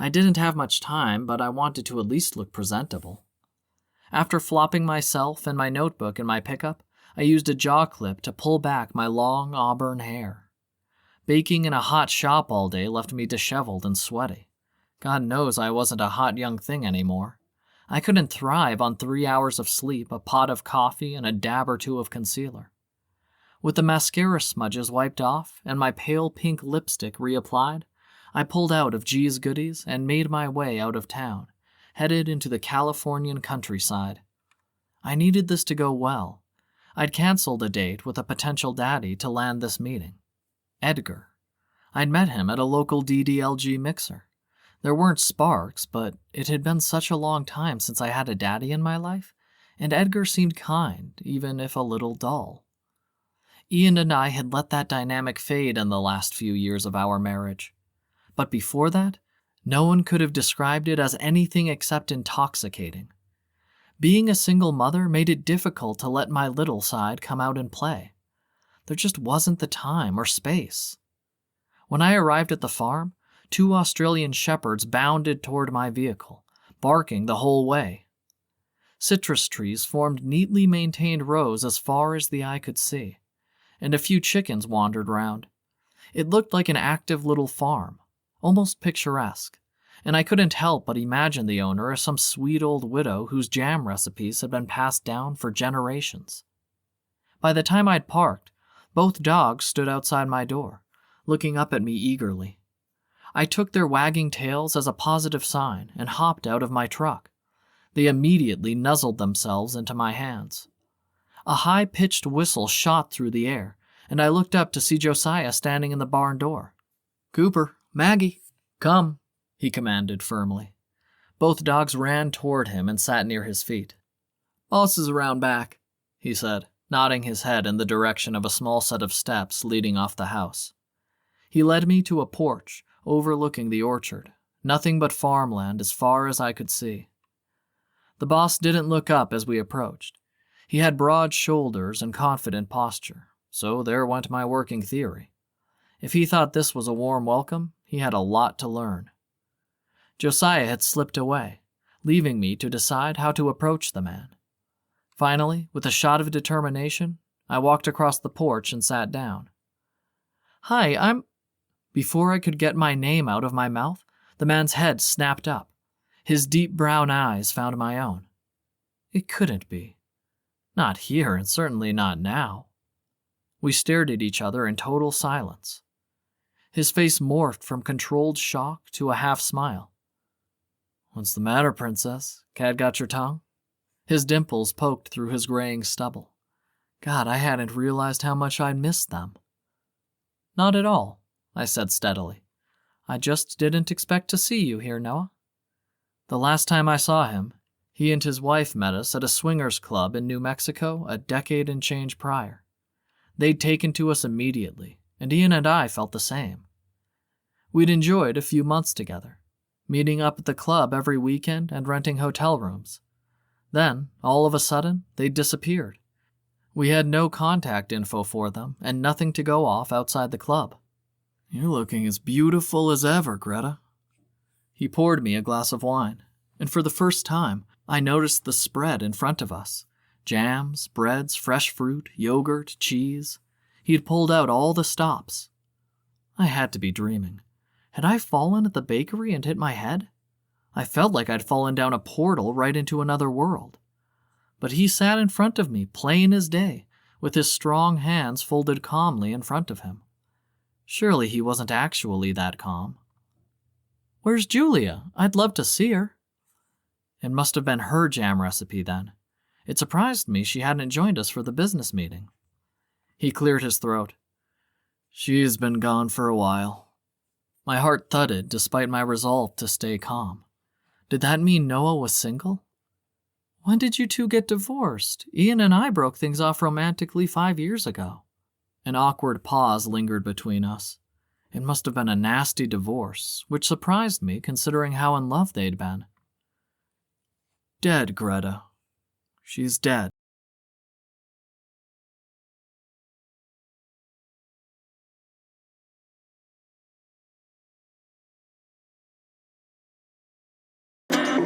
I didn't have much time, but I wanted to at least look presentable. After flopping myself and my notebook in my pickup, I used a jaw clip to pull back my long auburn hair. Baking in a hot shop all day left me disheveled and sweaty. God knows I wasn't a hot young thing anymore. I couldn't thrive on 3 hours of sleep, a pot of coffee, and a dab or two of concealer. With the mascara smudges wiped off and my pale pink lipstick reapplied, I pulled out of G's Goodies and made my way out of town, headed into the Californian countryside. I needed this to go well. I'd canceled a date with a potential daddy to land this meeting. Edgar. I'd met him at a local DDLG mixer. There weren't sparks, but it had been such a long time since I had a daddy in my life, and Edgar seemed kind, even if a little dull. Ian and I had let that dynamic fade in the last few years of our marriage. But before that, no one could have described it as anything except intoxicating. Being a single mother made it difficult to let my little side come out and play. There just wasn't the time or space. When I arrived at the farm, 2 Australian shepherds bounded toward my vehicle, barking the whole way. Citrus trees formed neatly maintained rows as far as the eye could see, and a few chickens wandered round. It looked like an active little farm, almost picturesque, and I couldn't help but imagine the owner as some sweet old widow whose jam recipes had been passed down for generations. By the time I'd parked, both dogs stood outside my door, looking up at me eagerly. I took their wagging tails as a positive sign and hopped out of my truck. They immediately nuzzled themselves into my hands. A high-pitched whistle shot through the air, and I looked up to see Josiah standing in the barn door. "Cooper, Maggie, come," he commanded firmly. Both dogs ran toward him and sat near his feet. "Boss is around back," he said, nodding his head in the direction of a small set of steps leading off the house. He led me to a porch overlooking the orchard, nothing but farmland as far as I could see. The boss didn't look up as we approached. He had broad shoulders and confident posture, so there went my working theory. If he thought this was a warm welcome, he had a lot to learn. Josiah had slipped away, leaving me to decide how to approach the man. Finally, with a shot of determination, I walked across the porch and sat down. "Hi, I'm—" Before I could get my name out of my mouth, the man's head snapped up. His deep brown eyes found my own. It couldn't be. Not here, and certainly not now. We stared at each other in total silence. His face morphed from controlled shock to a half-smile. "What's the matter, princess? Cat got your tongue?" His dimples poked through his graying stubble. God, I hadn't realized how much I'd missed them. "Not at all," I said steadily. "I just didn't expect to see you here, Noah." The last time I saw him, he and his wife met us at a swingers club in New Mexico a decade and change prior. They'd taken to us immediately, and Ian and I felt the same. We'd enjoyed a few months together, meeting up at the club every weekend and renting hotel rooms. Then, all of a sudden, they'd disappeared. We had no contact info for them and nothing to go off outside the club. "You're looking as beautiful as ever, Greta." He poured me a glass of wine, and for the first time, I noticed the spread in front of us. Jams, breads, fresh fruit, yogurt, cheese. He'd pulled out all the stops. I had to be dreaming. Had I fallen at the bakery and hit my head? I felt like I'd fallen down a portal right into another world. But he sat in front of me, plain as day, with his strong hands folded calmly in front of him. Surely he wasn't actually that calm. "Where's Julia? I'd love to see her." It must have been her jam recipe then. It surprised me she hadn't joined us for the business meeting. He cleared his throat. "She's been gone for a while." My heart thudded despite my resolve to stay calm. Did that mean Noah was single? "When did you two get divorced? Ian and I broke things off romantically 5 years ago." An awkward pause lingered between us. It must have been a nasty divorce, which surprised me considering how in love they'd been. "Dead, Greta. She's dead."